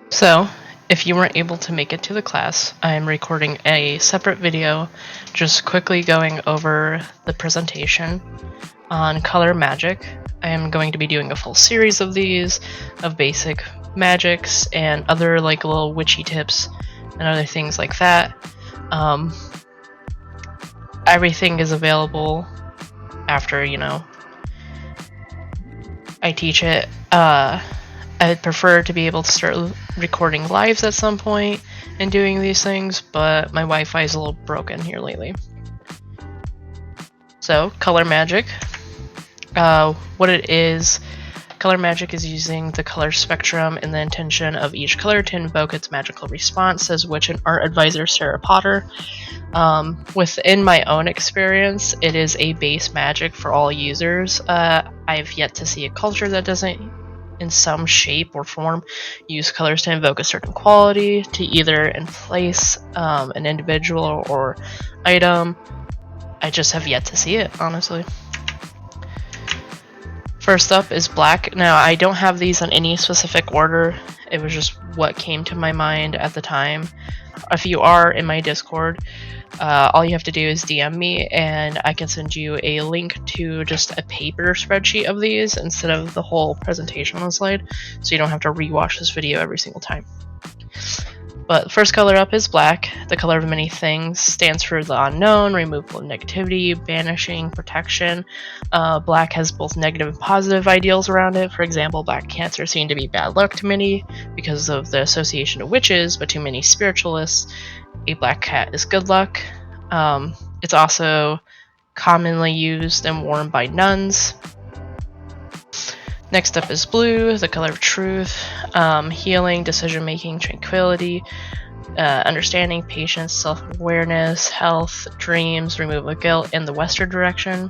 So, if you weren't able to make it to the class, I'm recording a separate video just quickly going over the presentation on color magic. I am going to be doing a full series of these, of basic magics and other like little witchy tips and other things like that. Everything is available after, I teach it. I'd prefer to be able to start recording lives at some point and doing these things, but my Wi-Fi is a little broken here lately. So, color magic. What it is, color magic is using the color spectrum and the intention of each color to invoke its magical response, says witch and art advisor Sarah Potter. Within my own experience, it is a base magic for all users. I've yet to see a culture that doesn't, in some shape or form, use colors to invoke a certain quality, to either place an individual or item. I just have yet to see it, honestly. First up is black. Now, I don't have these in any specific order. It was just what came to my mind at the time. If you are in my Discord, all you have to do is DM me and I can send you a link to just a paper spreadsheet of these instead of the whole presentation on the slide, so you don't have to rewatch this video every single time. But the first color up is black. The color of many things stands for the unknown, removal of negativity, banishing, protection. Black has both negative and positive ideals around it. For example, black cats are seen to be bad luck to many because of the association of witches, but to many spiritualists, a black cat is good luck. It's also commonly used and worn by nuns. Next up is blue, the color of truth, healing, decision-making, tranquility, understanding, patience, self-awareness, health, dreams, removal of guilt, and the western direction.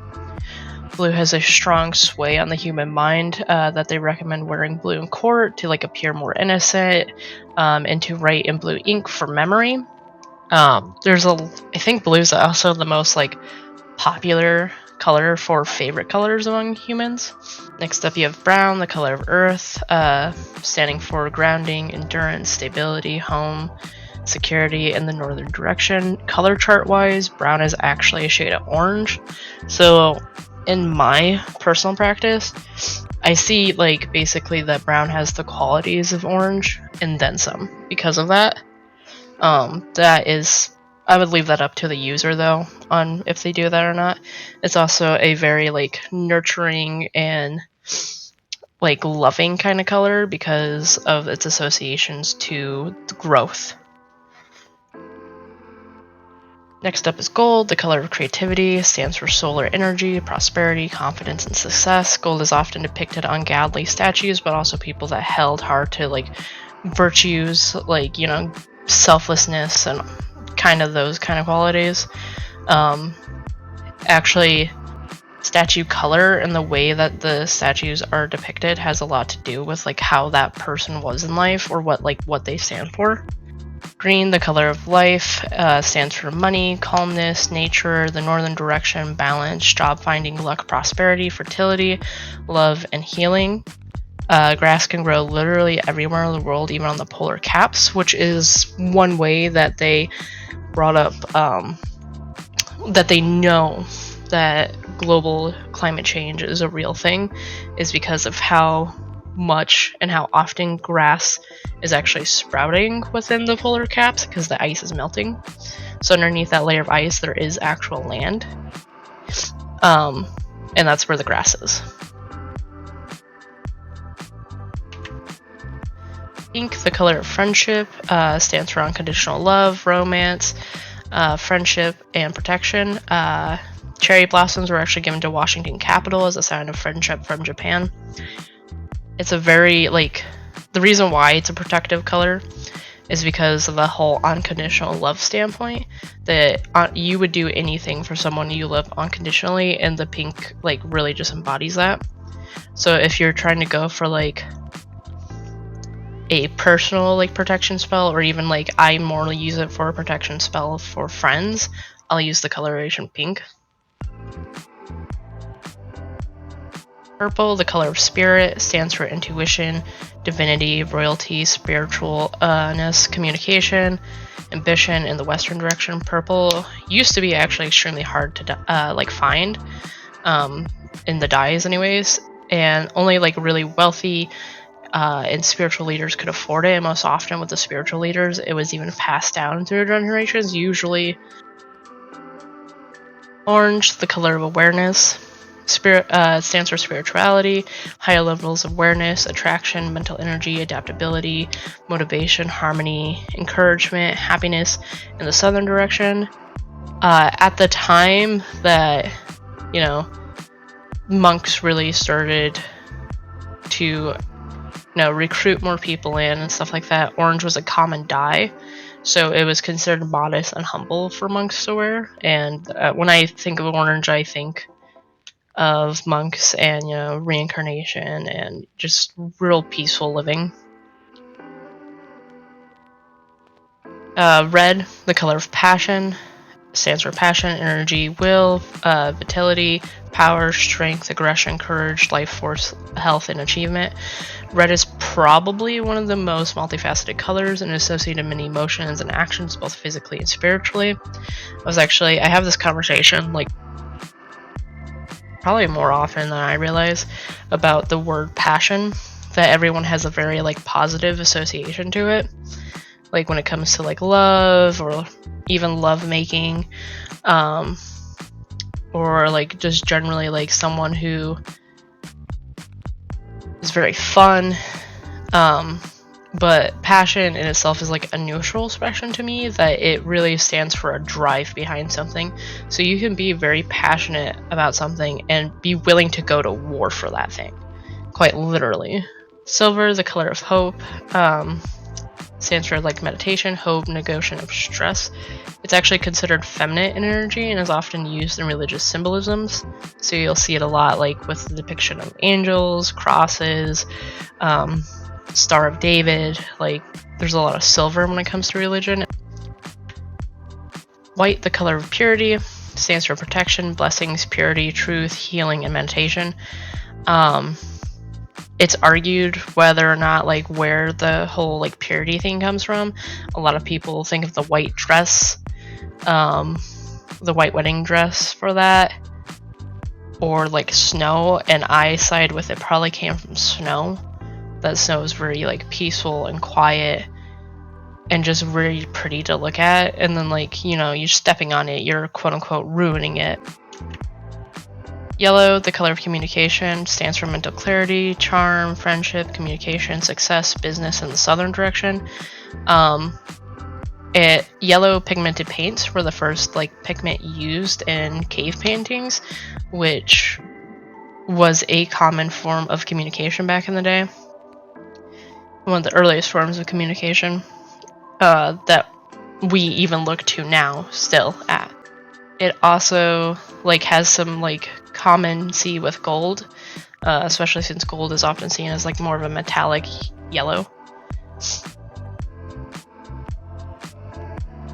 Blue has a strong sway on the human mind that they recommend wearing blue in court to appear more innocent, and to write in blue ink for memory. I think blue is also the most popular color for favorite colors among humans. Next up you have brown, the color of earth, standing for grounding, endurance, stability, home, security, in the northern direction. Color chart wise, brown is actually a shade of orange. So in my personal practice, I see basically that brown has the qualities of orange and then some because of that. I would leave that up to the user though, on if they do that or not. It's also a very nurturing and loving kind of color because of its associations to growth. Next up is gold, the color of creativity, stands for solar energy, prosperity, confidence, and success. Gold is often depicted on godly statues, but also people that held hard to virtues, selflessness and kind of those kind of qualities. Actually, statue color and the way that the statues are depicted has a lot to do with how that person was in life or what they stand for. Green, the color of life, stands for money, calmness, nature, the northern direction, balance, job finding, luck, prosperity, fertility, love, and healing. Grass can grow literally everywhere in the world, even on the polar caps, which is one way that they brought up that they know that global climate change is a real thing, is because of how much and how often grass is actually sprouting within the polar caps because the ice is melting. So underneath that layer of ice there is actual land, and that's where the grass is. Pink, the color of friendship, stands for unconditional love, romance, friendship, and protection. Cherry blossoms were actually given to Washington Capitol as a sign of friendship from Japan. It's a very, the reason why it's a protective color is because of the whole unconditional love standpoint, that you would do anything for someone you love unconditionally, and the pink, really just embodies that. So if you're trying to go for, a personal, protection spell, or even, I more use it for a protection spell for friends, I'll use the coloration pink. Purple, the color of spirit, stands for intuition, divinity, royalty, spiritualness, communication, ambition in the Western direction. Purple used to be actually extremely hard to find in the dyes, anyways, and only like really wealthy and spiritual leaders could afford it. And most often with the spiritual leaders, it was even passed down through generations. Usually, orange, the color of awareness. Spirit stands for spirituality, higher levels of awareness, attraction, mental energy, adaptability, motivation, harmony, encouragement, happiness in the southern direction. At the time that, you know, monks really started to, recruit more people in and stuff like that, orange was a common dye. So it was considered modest and humble for monks to wear. And when I think of orange, I think of monks and reincarnation and just real peaceful living. Red, the color of passion, stands for passion, energy, will, vitality, power, strength, aggression, courage, life force, health, and achievement. Red is probably one of the most multifaceted colors and associated many emotions and actions, both physically and spiritually. I have this conversation like probably more often than I realize about the word passion, that everyone has a very like positive association to it, like when it comes to like love or even love making, or like just generally like someone who is very fun. But passion in itself is like a neutral expression to me, that it really stands for a drive behind something. So you can be very passionate about something and be willing to go to war for that thing, quite literally. Silver, the color of hope, stands for like meditation, hope, negation of stress. It's actually considered feminine in energy and is often used in religious symbolisms. So you'll see it a lot like with the depiction of angels, crosses, Star of David. Like there's a lot of silver when it comes to religion. White, the color of purity, stands for protection, blessings, purity, truth, healing, and meditation. It's argued whether or not like where the whole like purity thing comes from. A lot of people think of the white dress, the white wedding dress for that, or like snow, and I side with it probably came from snow. That snow is very like peaceful and quiet and just really pretty to look at, and then like you're stepping on it, you're quote unquote ruining it. Yellow, the color of communication, stands for mental clarity, charm, friendship, communication, success, business in the southern direction. Yellow pigmented paints were the first like pigment used in cave paintings, which was a common form of communication back in the day. One of the earliest forms of communication that we even look to now still at. It also like has some like commoncy with gold, especially since gold is often seen as like more of a metallic yellow.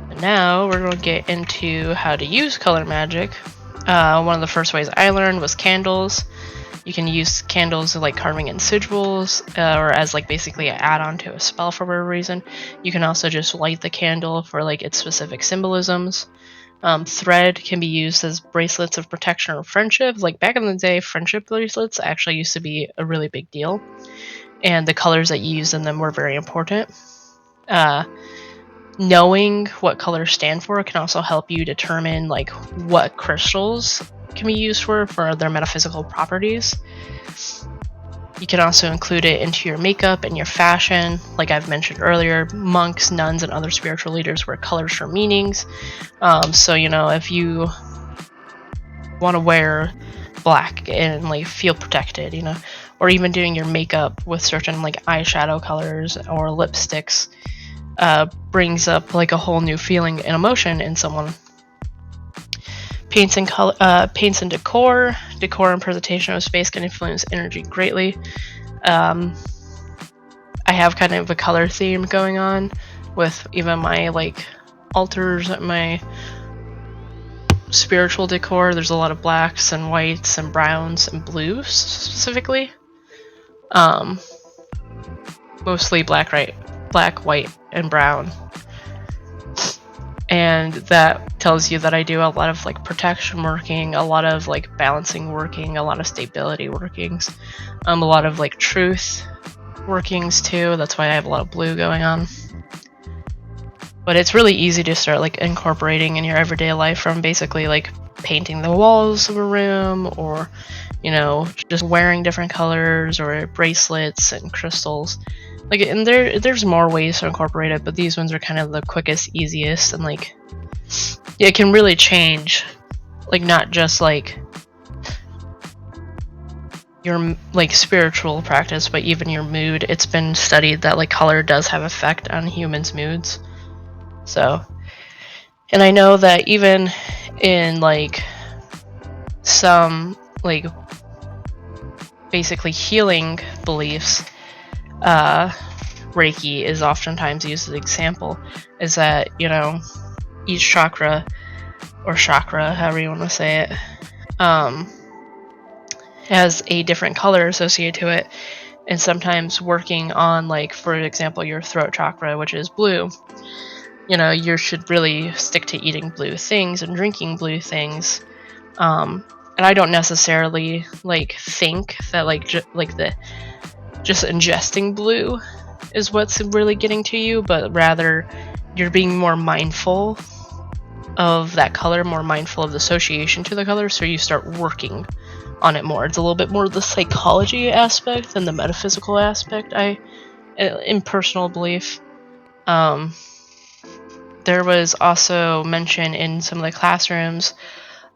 And now we're going to get into how to use color magic. One of the first ways I learned was candles. You can use candles like carving in sigils, or as like basically an add-on to a spell for whatever reason. You can also just light the candle for like its specific symbolisms. Thread can be used as bracelets of protection or friendship. Like back in the day, friendship bracelets actually used to be a really big deal, and the colors that you use in them were very important. Knowing what colors stand for can also help you determine like what crystals can be used for their metaphysical properties. You can also include it into your makeup and your fashion. Like I've mentioned earlier, monks, nuns, and other spiritual leaders wear colors for meanings. So if you want to wear black and like feel protected, or even doing your makeup with certain like eyeshadow colors or lipsticks, brings up like a whole new feeling and emotion in someone. Paints and decor. Decor and presentation of space can influence energy greatly. I have kind of a color theme going on with even my like altars at my spiritual decor, there's a lot of blacks and whites and browns and blues specifically. Mostly black, white, and brown. And that tells you that I do a lot of like protection working, a lot of like balancing working, a lot of stability workings, a lot of like truth workings too. That's why I have a lot of blue going on. But it's really easy to start like incorporating in your everyday life, from basically like painting the walls of a room, or just wearing different colors or bracelets and crystals. Like, and there's more ways to incorporate it, but these ones are kind of the quickest, easiest, and like it can really change, like not just like your like spiritual practice, but even your mood. It's been studied that like color does have effect on humans' moods. So, and I know that even in like some like basically healing beliefs, Reiki is oftentimes used as an example, is that, each chakra, or chakra, however you want to say it, has a different color associated to it. And sometimes working on, like, for example, your throat chakra, which is blue, you should really stick to eating blue things and drinking blue things. And I don't necessarily like think that just ingesting blue is what's really getting to you, but rather you're being more mindful of that color, more mindful of the association to the color, so you start working on it more. It's a little bit more the psychology aspect than the metaphysical aspect, in personal belief. There was also mention in some of the classrooms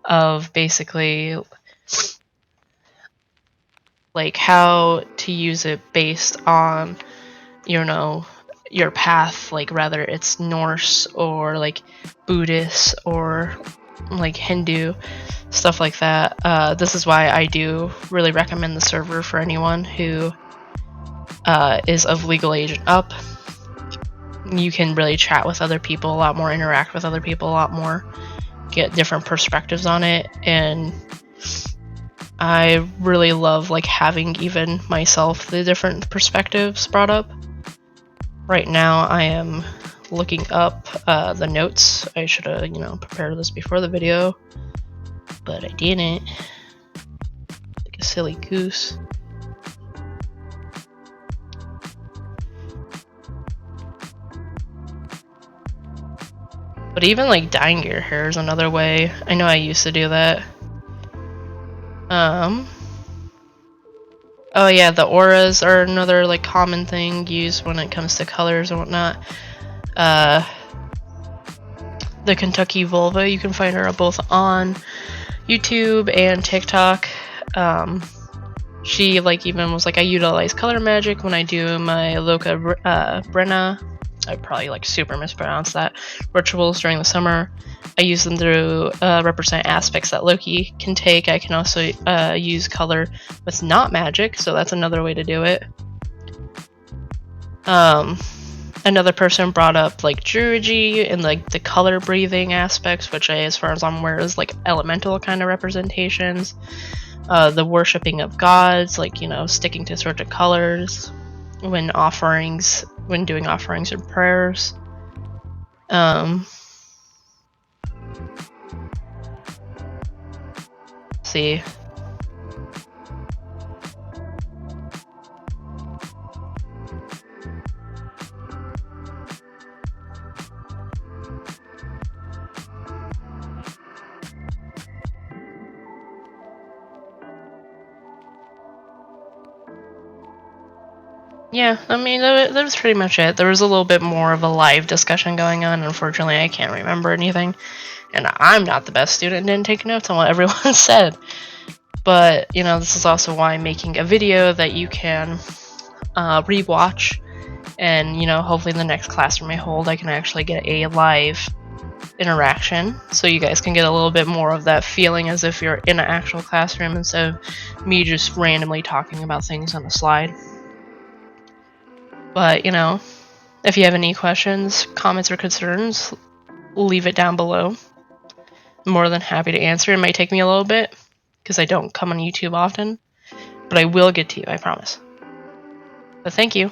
of basically like how to use it based on your path, like rather it's Norse or like Buddhist or like Hindu, stuff like that. This is why I do really recommend the server for anyone who is of legal age and up. You can really chat with other people a lot more, interact with other people a lot more, get different perspectives on it, and I really love like having even myself the different perspectives brought up. Right now I am looking up the notes. I should have prepared this before the video, but I didn't, like a silly goose. But even like dyeing your hair is another way. I know I used to do that. Oh yeah, the auras are another like common thing used when it comes to colors and whatnot. The Kentucky Vulva, you can find her both on YouTube and TikTok. She like even was like, I utilize color magic when I do my Loca Brenna, I probably like super mispronounced that, rituals during the summer. I use them to represent aspects that Loki can take. I can also use color with not magic, so that's another way to do it. Another person brought up like Druidry and like the color breathing aspects, which as far as I'm aware is like elemental kind of representations. The worshipping of gods, like sticking to certain colors when doing offerings and prayers. See. Yeah, I mean, that was pretty much it. There was a little bit more of a live discussion going on. Unfortunately, I can't remember anything. And I'm not the best student and didn't take notes on what everyone said. But, this is also why I'm making a video that you can rewatch. And, hopefully in the next classroom I hold, I can actually get a live interaction. So you guys can get a little bit more of that feeling as if you're in an actual classroom instead of me just randomly talking about things on the slide. But, if you have any questions, comments, or concerns, leave it down below. more than happy to answer. It might take me a little bit because I don't come on YouTube often, but I will get to you, I promise. But thank you.